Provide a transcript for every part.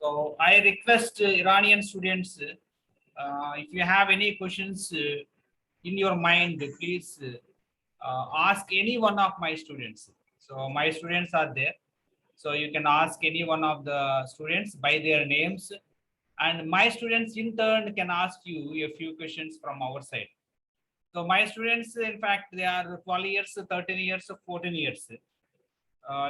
So I request Iranian students, if you have any questions in your mind, please ask any one of my students. So my students are there. So you can ask any one of the students by their names. And my students in turn can ask you a few questions from our side. So my students, in fact, they are 12 years, 13 years, 14 years.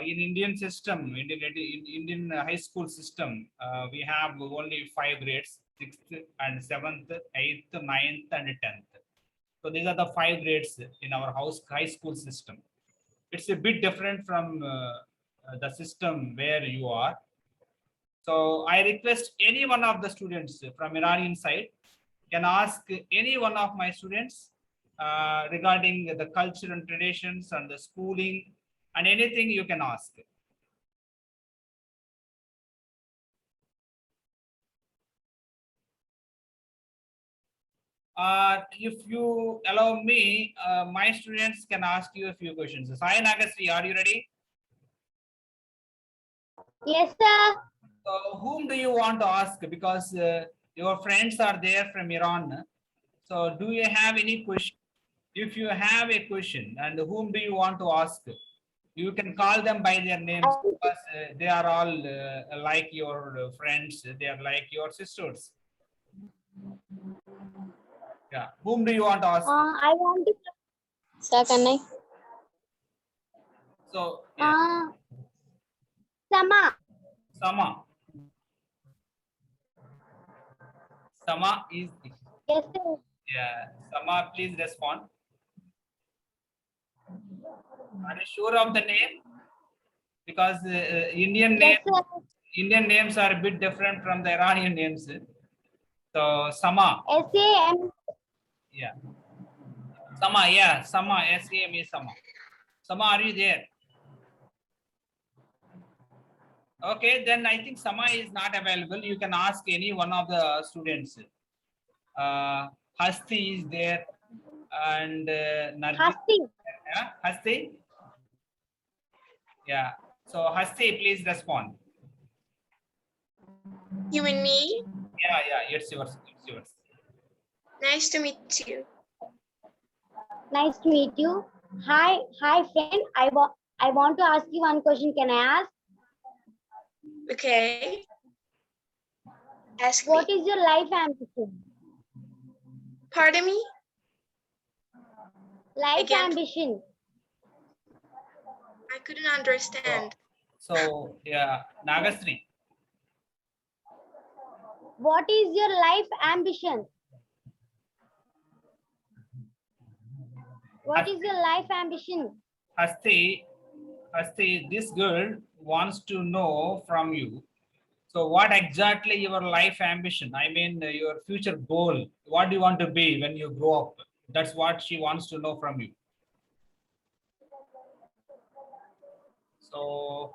In Indian system, Indian high school system, we have only 5 grades: 6th and 7th, 8th, 9th, and 10th. So these are the 5 grades in our high school system. It's a bit different from the system where you are. So I request any one of the students from Iranian side can ask any one of my students regarding the culture and traditions and the schooling and anything you can ask. If you allow me, my students can ask you a few questions. Sai Nagasri, are you ready? Yes, sir. So whom do you want to ask? Because your friends are there from Iran. So do you have any question? If you have a question, and whom do you want to ask? You can call them by their names because they are all like your friends. They are like your sisters. Yeah. Whom do you want to ask? I want to. Sir, can I? So yeah. Sama. Sama. Sama is. Yes, sir. Yeah. Sama, please respond. Are you sure of the name? Because Indian Yes, names, sir. Indian names are a bit different from the Iranian names. So Sama. SAM. Yeah. Sama. Yeah. Sama. SAM is Sama. Sama, are you there? Okay, then I think Sama is not available. You can ask any one of the students. Hasti is there, and Nargis. Hasti. Yeah, Hasti. Yeah. So Hasti, please respond. You mean me? Yeah. It's yours. It's yours. Nice to meet you. Nice to meet you. Hi, friend. I want to ask you one question. Can I ask? Okay. Ask What me. is your life ambition? Pardon me? Life Again? ambition. I couldn't understand. So yeah, Nagasri. What is your life ambition? What is your life ambition? Hasti, this girl wants to know from you. So what exactly your life ambition? I mean, your future goal. What do you want to be when you grow up? That's what she wants to know from you. So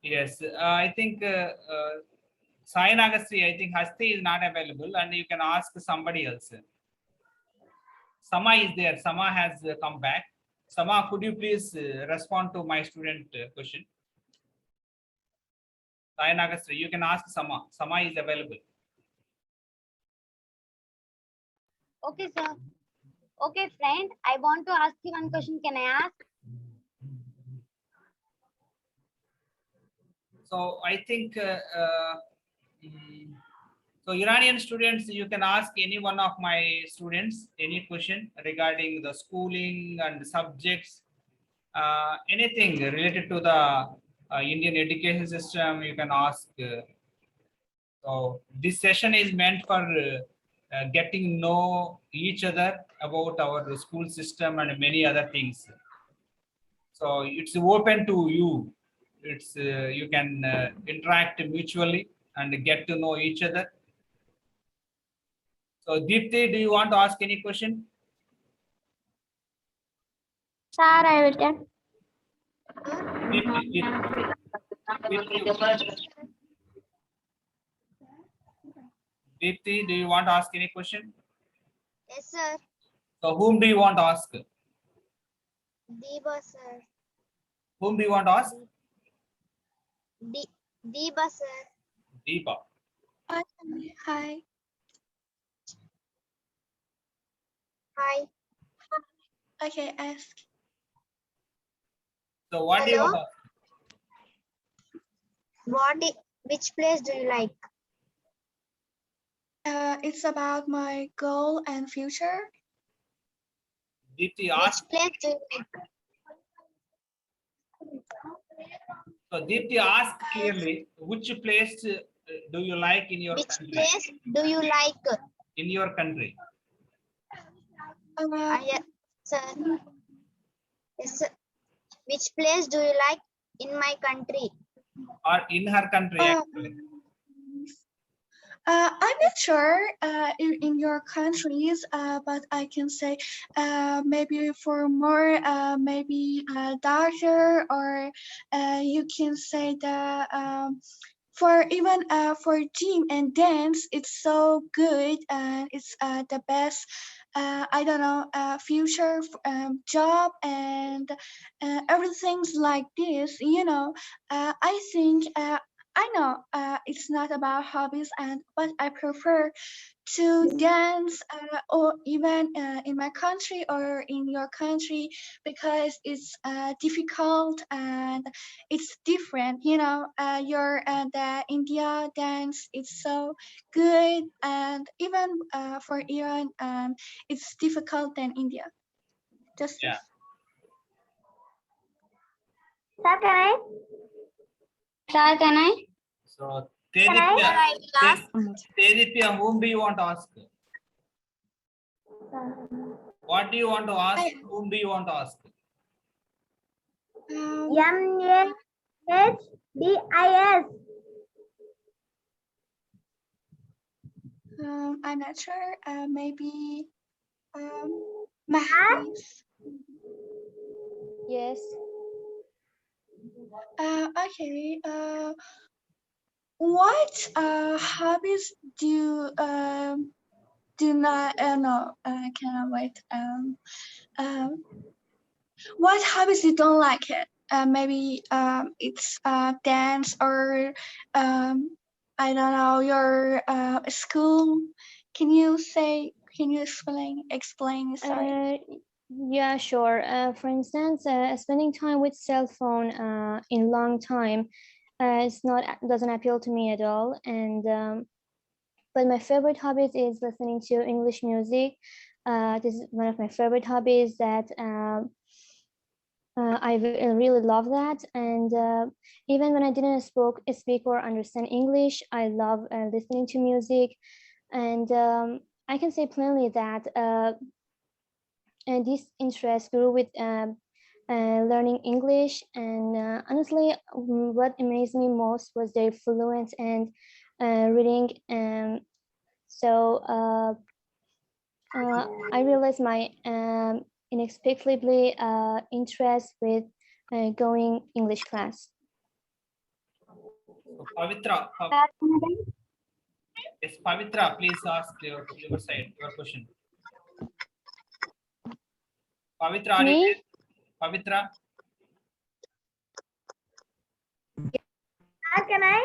yes, I think Sai Nagastri, I think Hasti is not available, and you can ask somebody else. Sama is there. Sama has come back. Sama, could you please respond to my student question? Sai Nagastri, you can ask Sama. Sama is available. Okay, sir. Okay, friend. I want to ask you one question. Can I ask? So I think so Iranian students, you can ask any one of my students any question regarding the schooling and subjects, anything related to the Indian education system. You can ask. So this session is meant for getting know each other about our school system and many other things. So it's open to you. It's you can interact mutually and get to know each other. So Deepthi, do you want to ask any question? Sir, I will tell. Deepthi, do you want to ask any question? Yes, sir. So whom do you want to ask? Deba, sir. Whom do you want to ask? Deba, sir. Deepa. Hi. Hi. Hi. Okay, ask. So what do you Hello? want? Which place do you like? It's about my goal and future. Deepti, Which ask. place do you like? So Deepti, ask clearly. Which place do you like in your Which country? place do you like? In your country. Sir. Yes, sir. Which place do you like in my country? Or in her country, actually. I'm not sure in your countries, but I can say maybe for more, maybe darker, or you can say the for even for gym and dance, it's so good and it's the best. I don't know, future job and everything's like this. You know, I think. I know it's not about hobbies, but I prefer to dance or even in my country or in your country because it's difficult and it's different. You know, your the India dance it's so good, and even for Iran, it's difficult than India. Just Yeah. Sir, can I? Sir, can I? So Can I? Tedipya, whom do you want to ask? What do you want to ask? Whom do you want to ask? M-A-H-D-I-S. I'm not sure. Maybe Mahdis. Yes. Okay. What hobbies do not no cannot wait. What hobbies you don't like it? Maybe it's dance or I don't know your school. Can you say? Can you explain? Explain. Sorry. Yeah, sure. For instance, spending time with cell phone in long time, it's not doesn't appeal to me at all. And but my favorite hobbies is listening to English music. This is one of my favorite hobbies that I really love that. And even when I didn't speak or understand English, I love listening to music. And I can say plainly that. And this interest grew with learning English. And honestly, what amazed me most was their fluent and reading. So I realized my inexplicably interest with going English class. So Pavitra, yes, Pavitra, please ask your side, your question. Pavitra, are you Me? there? Pavitra? Sir, can I?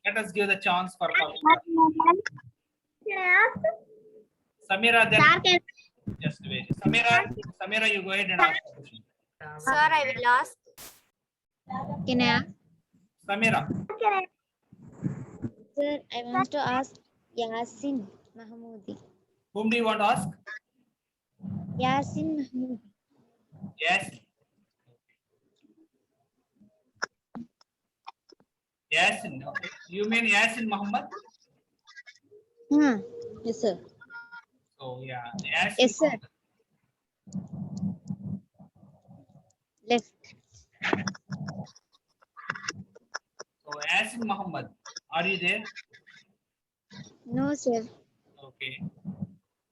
Let us give the chance for Pavitra. Can I ask? Samira, then Sir, can just wait. Samira, you go ahead and ask the question. Sir, I will ask. Can I ask? Samira, Sir, I want to ask Yasin Mahmoodi. whom do you want to ask? Yasin Mahmoodi. Yes. Yasin. Okay. You mean Yasin Muhammad? Yes, sir. So yeah, Yasin Yes, sir. Muhammad. Left. So Yasin Muhammad, are you there? No, sir. Okay.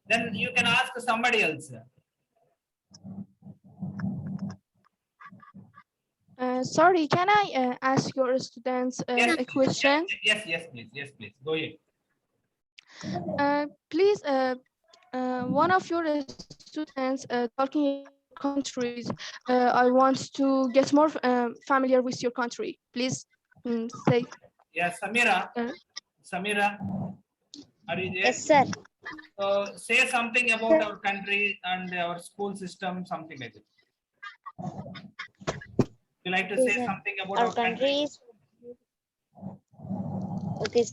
Then you can ask somebody else. Sorry, can I ask your students Yes, a please. question? Yes, please. Yes, please. Go ahead. Please, one of your students talking about your countries. I want to get more familiar with your country. Please say. Yeah, Samira. Uh, Samira, are you there? Yes, sir. So say something about our country and our school system, something like that. You like to Okay, say sir. something about Our our country? country is okay.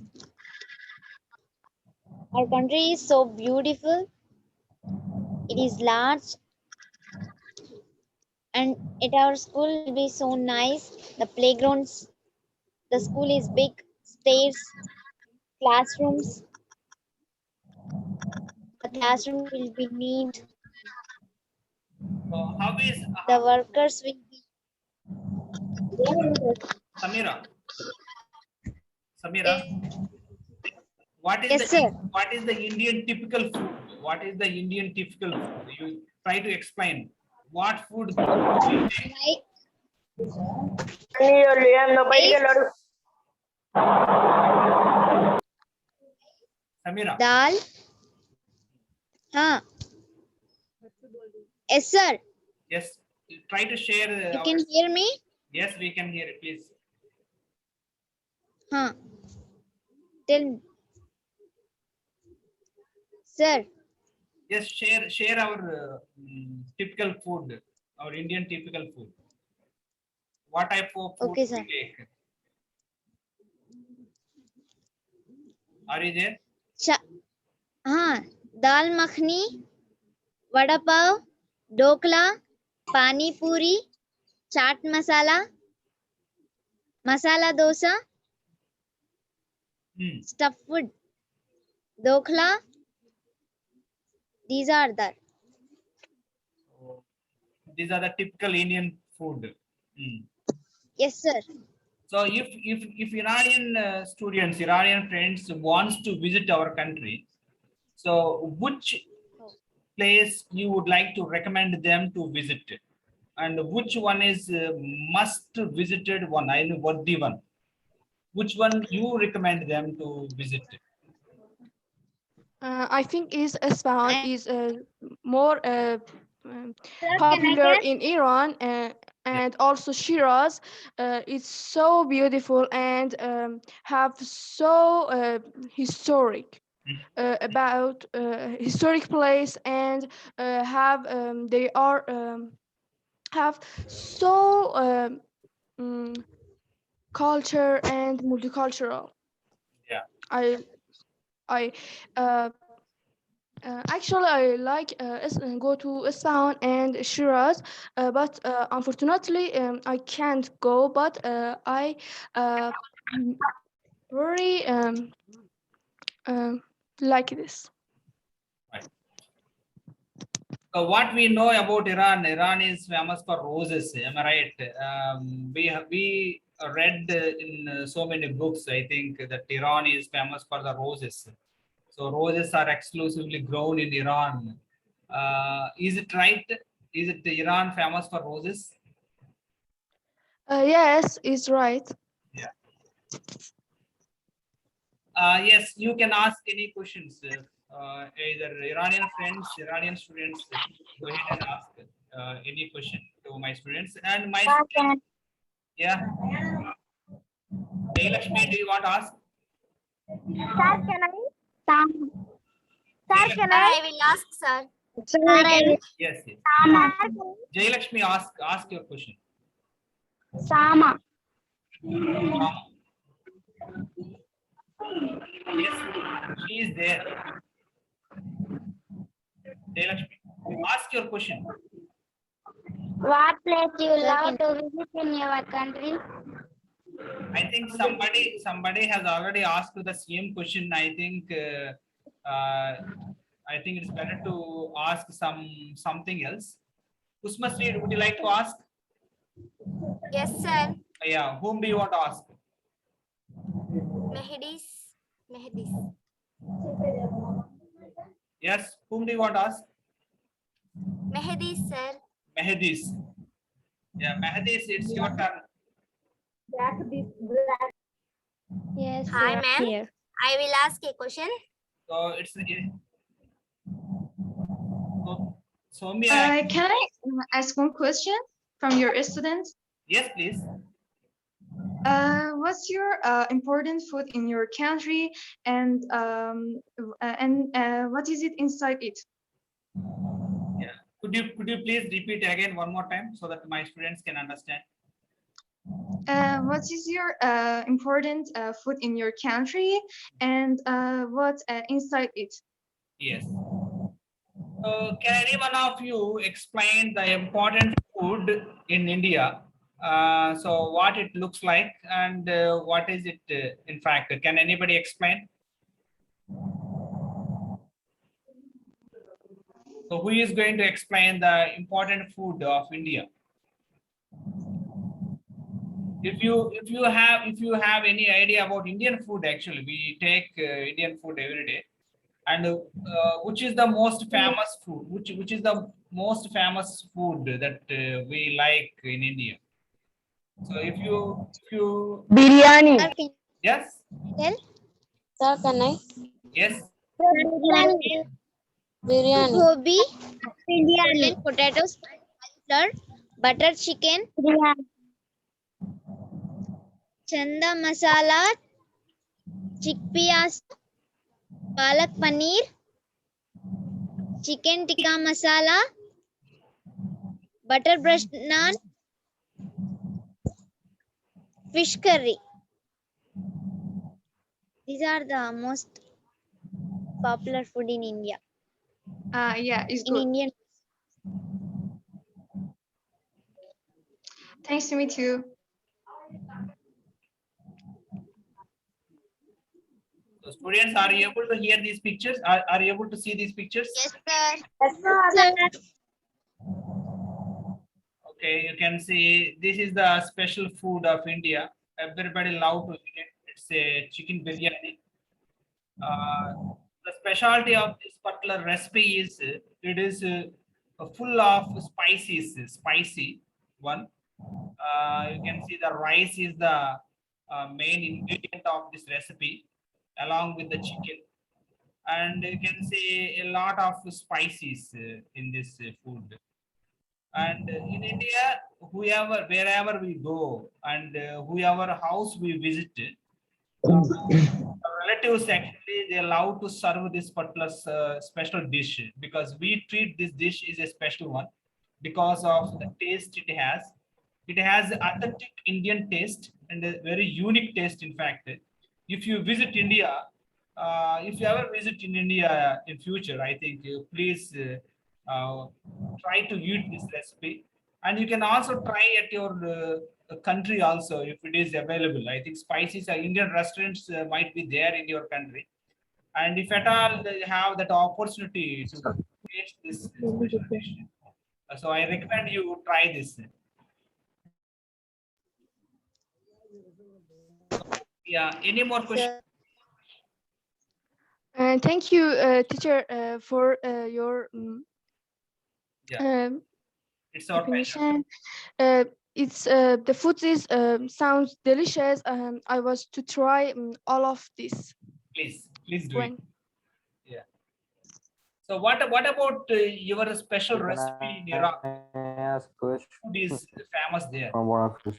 Our country is so beautiful. It is large, and at our school will be so nice. The playgrounds, the school is big, stairs, classrooms. The classroom will be neat. So how is The workers will be. Samira? Samira, Yes, sir. what is the Indian typical food? What is the Indian typical food? You try to explain what food we take. Like Samira, dal. Huh. Yes, sir. yes, try to share. You can hear me? Yes, we can hear it, please. Huh. Tell me. Sir. Yes, share our typical food, our Indian typical food. What type of food Okay, we sir. take? Are you there? हाँ दाल मखनी वड़ा पाव ढोकला पानी पूरी chaat masala masala dosa Hmm. stuffed food dhokla these are the So, these are the typical Indian food. Hmm. yes sir. So if Iranian students, Iranian friends wants to visit our country, so which place you would like to recommend them to visit, and which one is must visited one? I know what the one. Which one you recommend them to visit? I think is Isfahan And- is more Sir, can I popular get- in Iran, and also Shiraz. It's so beautiful and have so historic about historic place, and have they are have so culture and multicultural. Yeah. I actually I like go to Isfahan and Shiraz, but unfortunately I can't go. But I m- very like this. So what we know about Iran, Iran is famous for roses. Am I right? We read in so many books. I think that Iran is famous for the roses. So roses are exclusively grown in Iran. Is it right? Is it Iran famous for roses? Yes, it's right. Yeah. Yes, you can ask any questions. Either Iranian friends, Iranian students, go ahead and ask any question to my students. And my students, yeah. Lakshmi, do you want to ask? Sir, can I? Sir, can I will ask, sir. I? Yes, yes. Sir, Lakshmi, ask your question. Sama. Yes, she is there. Lakshmi, ask your question. What place you love to visit in your country? I think somebody has already asked the same question. I think it's better to ask something else. Usma Street, would you like to ask? Yes, sir. Yeah, whom do you want to ask? Mehdi's. Yes, whom do you want to ask? Mehdi's, sir. Mehdis. Yeah, Mehdis, it's your turn. Yes, Hi, sir, ma'am. here. I will ask a question. So it's so Soumya. Can I ask one question from your students? Yes, please. What's your important food in your country, and what is it inside it? Yeah. Could you please repeat again one more time so that my students can understand? What is your important food in your country, and what's inside it? Yes. Can any one of you explain the important food in India? So what it looks like and what is it in fact? Can anybody explain? So who is going to explain the important food of India? If you have any idea about Indian food, actually we take Indian food every day, and which is the most famous food? Which is the most famous food that we like in India? So if you Sir, can you yes tell? Sir, can I? yes Biryani. Gobi, boiled potatoes, sir, butter chicken, chanda masala, chickpeas, palak paneer, chicken tikka masala, butter brushed naan, fish curry. These are the most popular food in India. Yeah, it's In good. Indian. Thanks to meet you. So students, are you able to hear these pictures? Are you able to see these pictures? Yes, sir. Okay, you can see this is the special food of India. Everybody love to eat it. It's a chicken biryani. The specialty of this particular recipe is it is full of spices, spicy one. You can see the rice is the main ingredient of this recipe, along with the chicken, and you can see a lot of spices in this food. And in India, wherever we go, and whoever house we visit, relatives actually they allow to serve this particular special dish, because we treat this dish is a special one because of the taste it has. It has authentic Indian taste and a very unique taste. In fact, if you visit India, if you ever visit in India in future, I think please try to eat this recipe, and you can also try at your country also if it is available. I think spices Indian restaurants might be there in your country, and if at all they have that opportunity to taste this special dish, so I recommend you try this. Yeah, any more questions? Sir. And thank you, teacher, for your Yeah, it's our pleasure. definition. It's the food is sounds delicious. I was to try all of this Please do it. when. Yeah. So what about your special Can recipe in I Iraq? ask question Food is famous there. from one of you?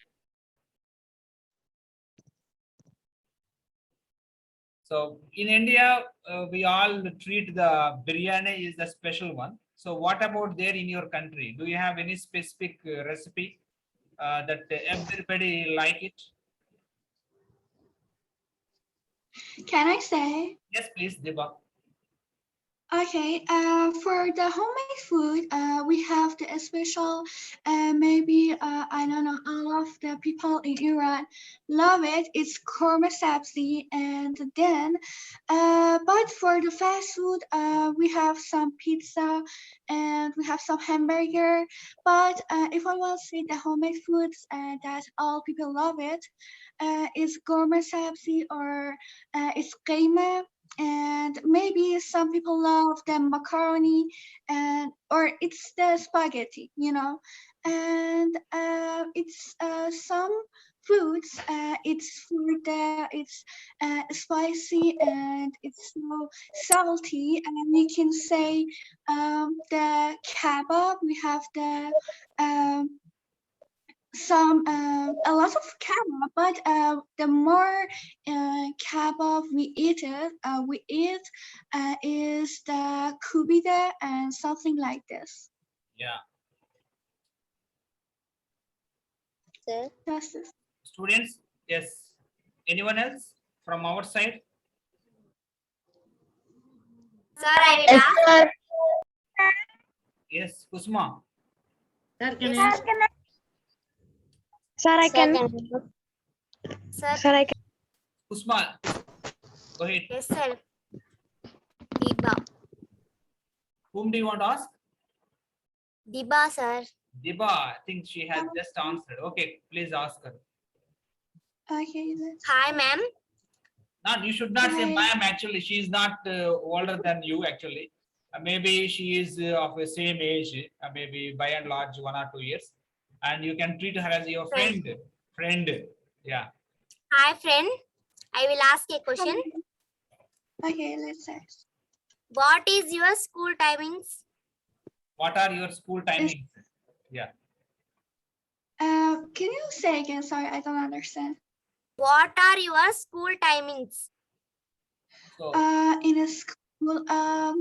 So in India, we all treat the biryani is the special one. So what about there in your country? Do you have any specific recipe that everybody like it? Can I say? Yes, please, Deba. Okay, for the homemade food, we have the special, maybe, I don't know, all of the people in Iran love it. It's korma sabzi, and then, but for the fast food, we have some pizza and we have some hamburger. But if I want to say the homemade foods that all people love it, is korma sabzi, or it's keema, and maybe some people love the macaroni, and or it's the spaghetti, and it's some foods, it's for the it's spicy and it's so salty, and we can say the kebab, we have the a lot of kebab, but the more kebab we eat is the kubide and something like this. Yeah. Sir. That's this. Students, yes. Anyone else from our side? Sir, I will ask. Yes, Kusma. Yes, Sir, I can. sir. Sir, I can. Kusma, go ahead. Yes, sir. Diba. Whom do you want to ask? Diba, sir. Diba, I think she has just answered. Okay, please ask her. Okay. Hi, ma'am. No, you should not say Hi. ma'am. Actually, she is not older than you. Actually, maybe she is of the same age. Maybe by and large 1 or 2 years, and you can treat her as your friend. Friend, yeah. Hi, friend. I will ask a question. Okay, let's say. What is your school timings? What are your school timings? Yeah. Can you say again? Sorry, I don't understand. What are your school timings? So In a school, I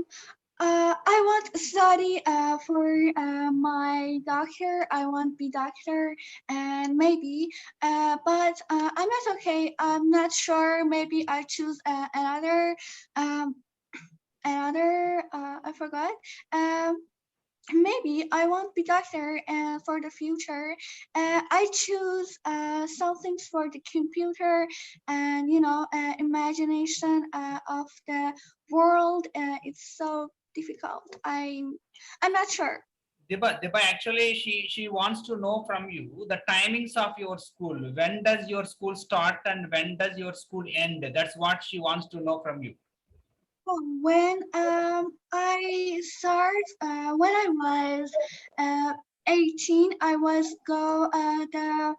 want to study for my doctor. I want to be doctor, and maybe, but I'm not okay. I'm not sure. Maybe I choose another. I forgot. Maybe I won't be doctor for the future. I choose some things for the computer and imagination of the world. It's so difficult. I'm not sure. Diba, actually, she wants to know from you the timings of your school. When does your school start and when does your school end? That's what she wants to know from you. When I start when I was 18, I was go the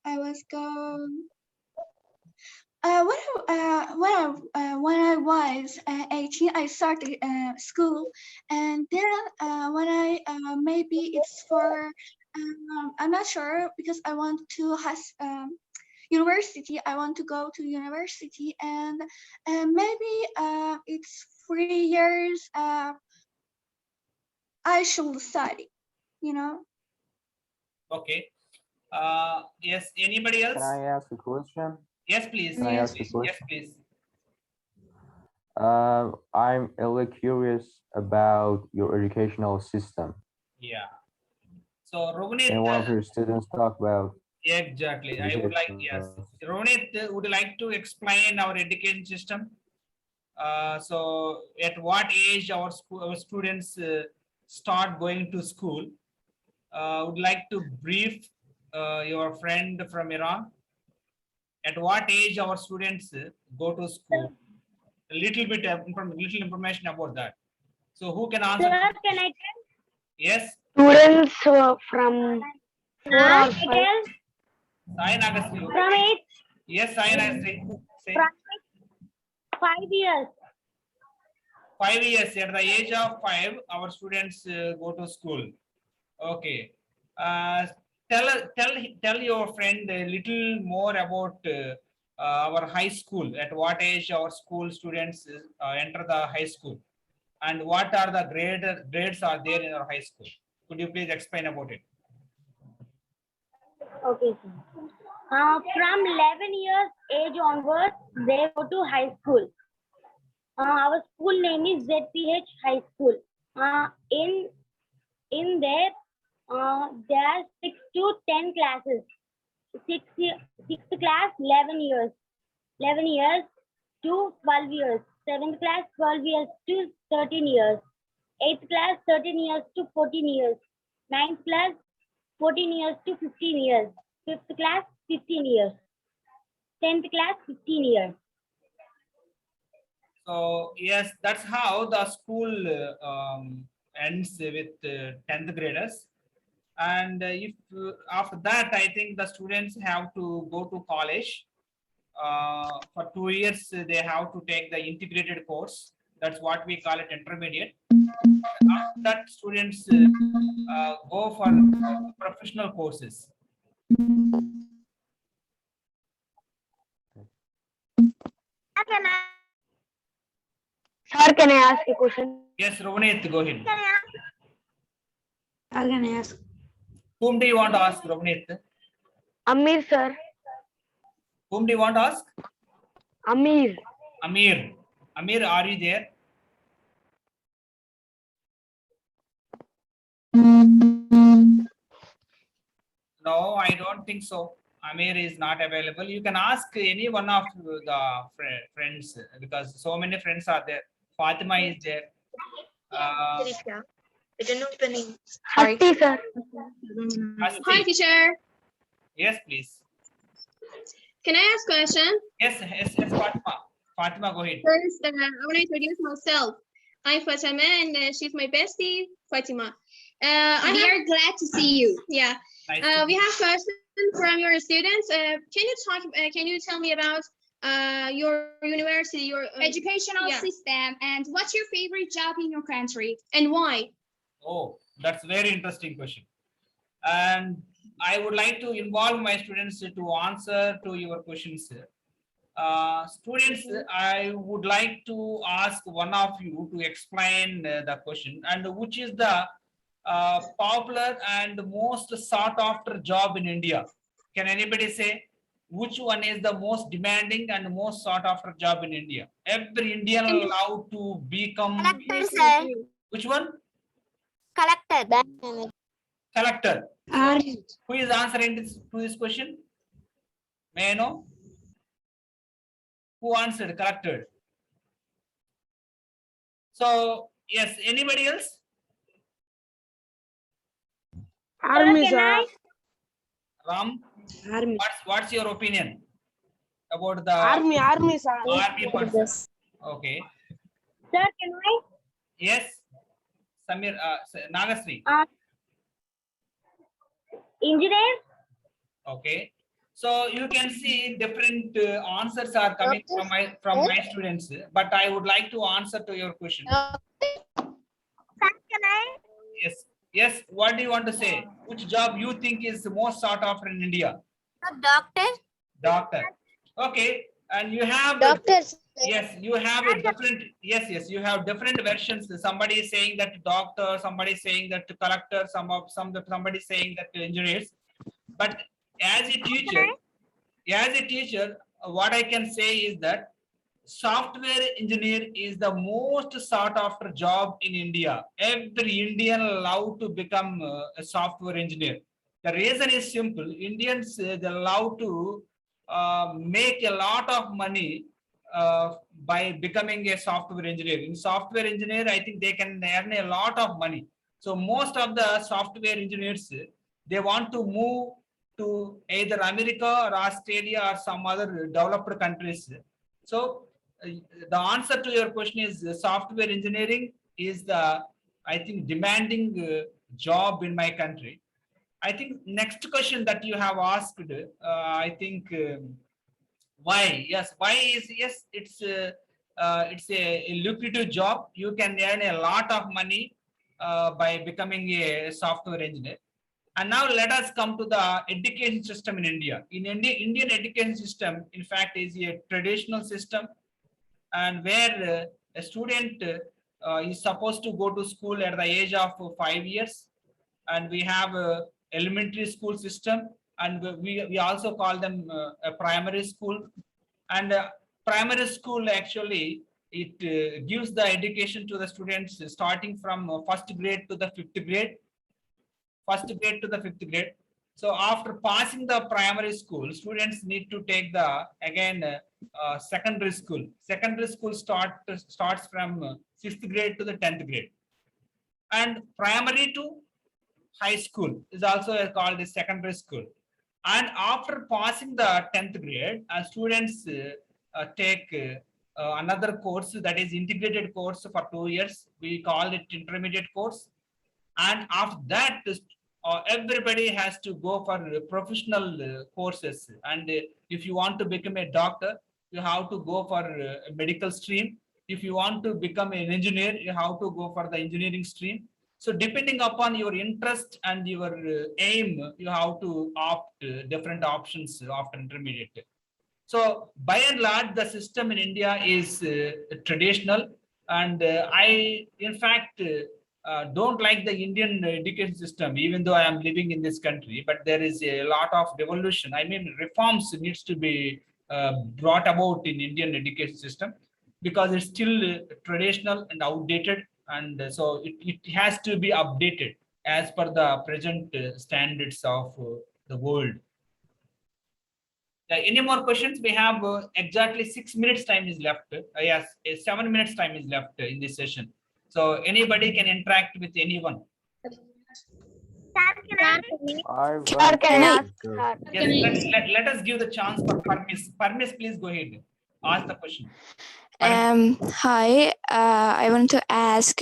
I was go when I was 18, I started school, and then when I maybe it's for I'm not sure because I want to has university. I want to go to university, and maybe it's 3 years. I should study. You know. Okay. Yes. Anybody else? Can I ask a question? Yes, please. Can I Yes, ask a please. question? Yes, please. I'm a little curious about your educational system. Yeah. So Rogunit, Can one of your students talk about? exactly. I would like, yes. Rogunit, would you like to explain our education system? So at what age our students start going to school? Would like to brief your friend from Iran. At what age our students go to school? A little bit of little information about that. So who can answer? Sir, can I Yes, students from 4 or 5 Sai Nagastri. from 8 Yes, Sai Nagastri. Say from 5 years. 5 years. At the age of 5, our students go to school. Okay. Tell your friend a little more about our high school. At what age our school students enter the high school, and what are the grades are there in our high school? Could you please explain about it? Okay, sir. From 11 years age onwards, they go to high school. Our school name is Z.P.H. High School. In there, there are 6 to 10 classes. Sixth class, 11 years. 11 years to 12 years. 7th class, 12 years to 13 years. 8th class, 13 years to 14 years. 9th class, 14 years to 15 years. 5th class, 15 years. 10th class, 15 years. So yes, that's how the school ends with 10th graders. And if after that, I think the students have to go to college. For 2 years, they have to take the integrated course. That's what we call it intermediate. After that, students go for professional courses. Sir, can I ask a question? Yes, Ravneet, go ahead. Sir, can I ask? Whom do you want to ask, Ravneet? Amir, sir. Whom do you want to ask? Amir. Amir. Amir, are you there? No, I don't think so. Amir is not available. You can ask any one of the friends because so many friends are there. Fatima is there. I don't know the name. Hasti, sir. Asti. Hi, teacher. Yes, please. Can I ask a question? Yes, Fatima. Fatima, go ahead. First, I want to introduce myself. I'm Fatima, and she's my bestie, Fatima. We are glad to see you. Yeah. Nice We have questions from your students. Can you tell me about your university, your educational yeah. system, and what's your favorite job in your country? And why? Oh, that's a very interesting question. And I would like to involve my students to answer to your questions. Students, I would like to ask one of you to explain the question and which is the popular and most sought after job in India. Can anybody say which one is the most demanding and most sought after job in India? Every Indian allowed to become Collector, sir. which one? Collector. Collector. Who is answering this question? May I know? Who answered collector? So yes, anybody else? Army, sir. Ram, Army. what's your opinion about the Army, sir. army person? Okay. Sir, can I? Yes. Samir, Nagasri. Engineer? Okay. So you can see different answers are coming from my students, but I would like to answer to your question. Sir, can I? Yes. Yes. What do you want to say? Which job you think is the most sought after in India? Doctor. Doctor. Okay. And you have Doctors. yes, you have a different yes, you have different versions. Somebody is saying that doctor, somebody is saying that collector, somebody is saying that engineers. But as a teacher, what I can say is that software engineer is the most sought after job in India. Every Indian allowed to become a software engineer. The reason is simple. Indians they allow to make a lot of money by becoming a software engineer. In software engineer, I think they can earn a lot of money. So most of the software engineers, they want to move to either America or Australia or some other developed countries. So the answer to your question is software engineering is the, I think, demanding job in my country. I think next question that you have asked, I think why? Yes, why is yes? It's a lucrative job. You can earn a lot of money by becoming a software engineer. And now let us come to the education system in India. In India, Indian education system, in fact, is a traditional system, and where a student is supposed to go to school at the age of 5 years, and we have a elementary school system, and we also call them a primary school. And primary school actually it gives the education to the students starting from first grade to the fifth grade. So after passing the primary school, students need to take the again secondary school. Secondary school starts from sixth grade to the 10th grade, and primary to high school is also called a secondary school. And after passing the 10th grade, students take another course, that is integrated course for 2 years. We call it intermediate course. And after that, everybody has to go for professional courses. And if you want to become a doctor, you have to go for a medical stream. if you want to become an engineer, you have to go for the engineering stream. So depending upon your interest and your aim, you have to opt different options after intermediate. So by and large, the system in India is traditional, and I, in fact, don't like the Indian education system, even though I am living in this country. But there is a lot of revolution. I mean, reforms needs to be brought about in Indian education system, because it's still traditional and outdated, and so it has to be updated as per the present standards of the world. Any more questions? We have exactly 6 minutes time is left. Yes, 7 minutes time is left in this session. So anybody can interact with anyone. I've Sir, got a can I question, ask sir. her? Yes, let us give the chance for Parmis. Parmis, please go ahead. Ask the question. Hi, I want to ask,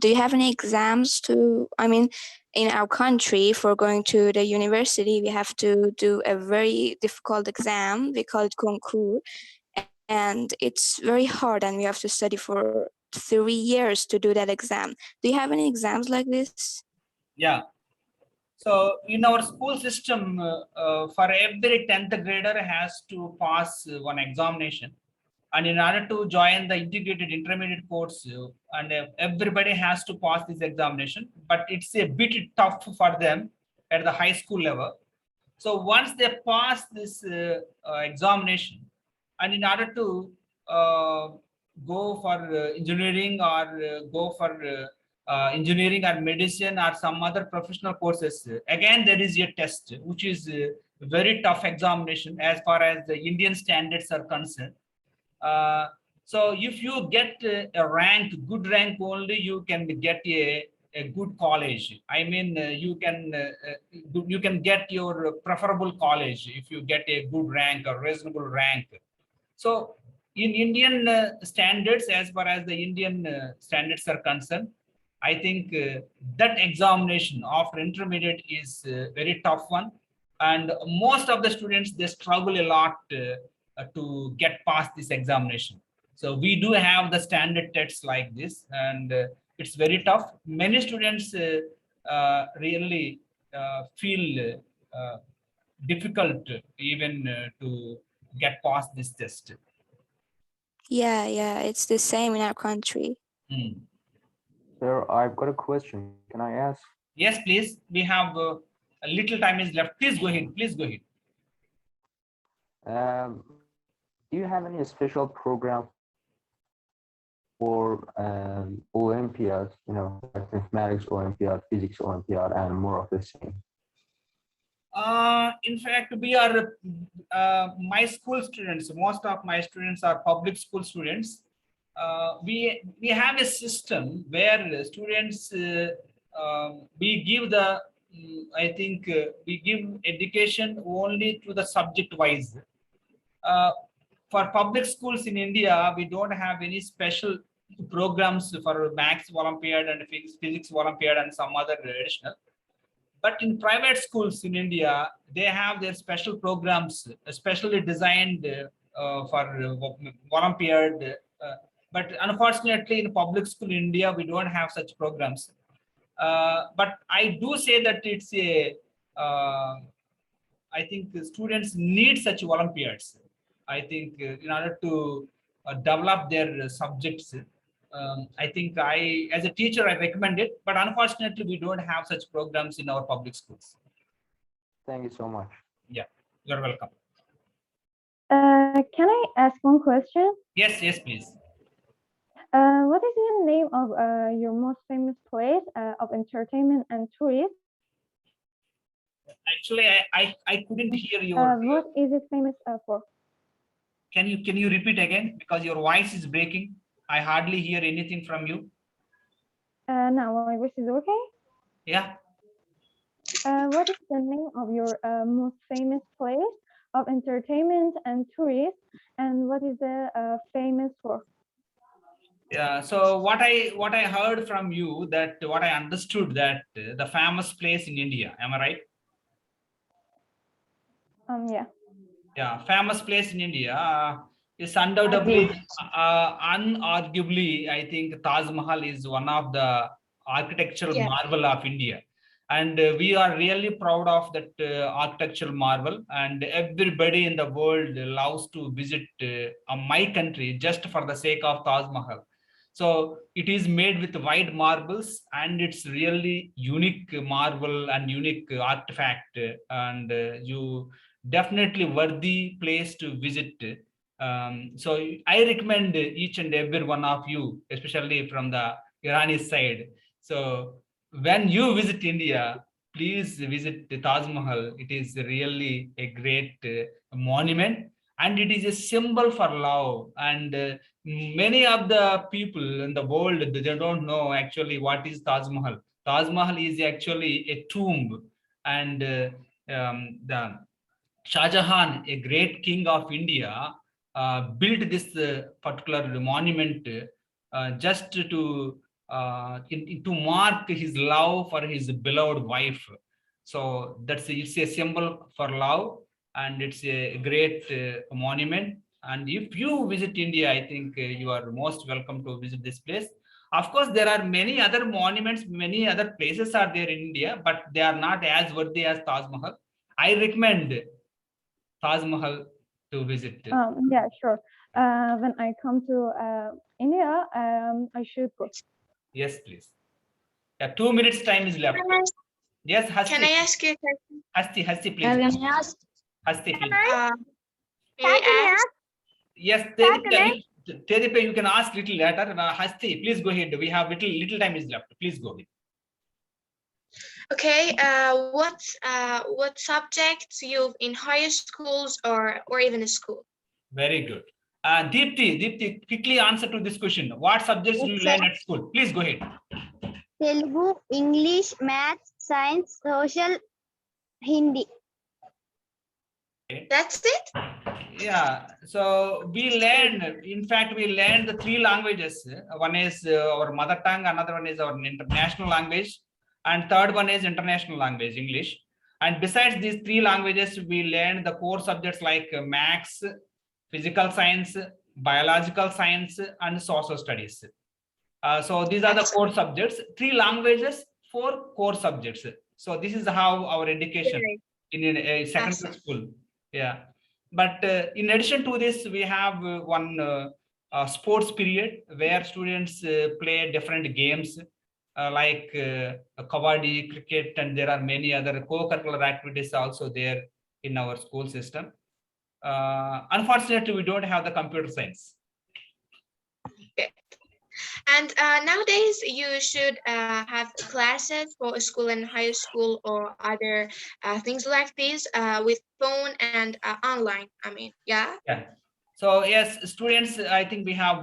do you have any exams to, I mean, in our country, for going to the university, we have to do a very difficult exam. We call it concours, and it's very hard, and we have to study for 3 years to do that exam. Do you have any exams like this? Yeah. So in our school system, for every 10th grader has to pass one examination. And in order to join the integrated intermediate course, and everybody has to pass this examination, but it's a bit tough for them at the high school level. So once they pass this examination, and in order to go for engineering, or go for engineering or medicine or some other professional courses, again there is a test, which is a very tough examination as far as the Indian standards are concerned. So if you get a rank, good rank only, you can get a good college. I mean, you can get your preferable college if you get a good rank or reasonable rank. So in Indian standards, as far as the Indian standards are concerned, I think that examination after intermediate is a very tough one, and most of the students, they struggle a lot to get past this examination. So we do have the standard tests like this, and it's very tough. Many students really feel difficult even to get past this test. Yeah, it's the same in our country. Sir, I've got a question. Can I ask? Yes, please. We have a little time is left. Please go ahead. Please go ahead. Do you have any special program for Olympiads, like mathematics Olympiad, physics Olympiad, and more of the same? In fact, we are my school students. Most of my students are public school students. We have a system where students we give the I think we give education only to the subject wise. For public schools in India, we don't have any special programs for Maths Olympiad and Physics Olympiad and some other additional. But in private schools in India, they have their special programs, especially designed for Olympiad. But unfortunately, in public school in India, we don't have such programs. But I do say that it's a, I think the students need such Olympiads. I think in order to develop their subjects, I think as a teacher, I recommend it, but unfortunately, we don't have such programs in our public schools. Thank you so much. Yeah, you're welcome. Can I ask one question? Yes, please. What is the name of your most famous place of entertainment and tourism? Actually, I couldn't hear you. What is it famous for? Can you repeat again, because your voice is breaking? I hardly hear anything from you. Now my voice is okay. Yeah. What is the name of your most famous place of entertainment and tourism, and what is the famous for? Yeah. So what I heard from you, that what I understood, that the famous place in India. Am I right? Yeah. Yeah, famous place in India. Yes, undoubtedly, unarguably, I think Taj Mahal is one of the architectural marvel of India. And we are really proud of that architectural marvel. And everybody in the world loves to visit my country just for the sake of Taj Mahal. So it is made with white marbles, and it's really unique marvel and unique artifact. And you definitely worthy place to visit. So I recommend each and every one of you, especially from the Irani side. So when you visit India, please visit the Taj Mahal. It is really a great monument, and it is a symbol for love. And many of the people in the world, they don't know actually what is Taj Mahal. Taj Mahal is actually a tomb, and the Shah Jahan, a great king of India, built this particular monument just to mark his love for his beloved wife. So it's a symbol for love, and it's a great monument. And if you visit India, I think you are most welcome to visit this place. Of course, there are many other monuments, many other places are there in India, but they are not as worthy as Taj Mahal. I recommend Taj Mahal to visit. Yeah, sure. When I come to India, I should go. Yes, please. Yeah, 2 minutes time is left. Yes, Hasti. Can I ask you a question? Hasti, please. Can I ask? Hasti, please. May I ask? Yes, Tedipe, you can ask little later. Hasti, please go ahead. We have little time is left. Please go ahead. Okay, what subjects you've in higher schools or even school? Very good. Deepti, quickly answer to this question. What subjects do you learn at school? Please go ahead. Telugu, English, Maths, Science, Social, Hindi. That's it? Yeah, so we learned, in fact, we learned the 3 languages. One is our mother tongue, another one is our international language, and third one is international language, English. And besides these 3 languages, we learned the core subjects like maths, physical science, biological science, and social studies. So these are the core subjects, 3 languages, 4 core subjects. So this is how our education in a secondary school. Yeah. But in addition to this, we have one sports period where students play different games like kabaddi, cricket, and there are many other co-curricular activities also there in our school system. Unfortunately, we don't have the computer science. And nowadays, you should have classes for school and high school or other things like this with phone and online. I mean, yeah. Yeah. So yes, students, I think we have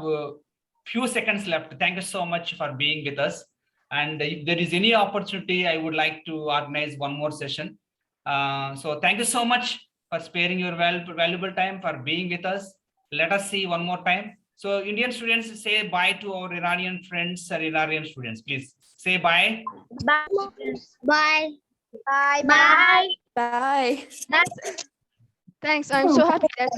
few seconds left. Thank you so much for being with us. And if there is any opportunity, I would like to organize one more session. So thank you so much for sparing your valuable time for being with us. Let us see one more time. So Indian students, say bye to our Iranian friends or Iranian students. Please say bye. Bye. Bye. Bye. Bye. Bye. Thanks. I'm so happy that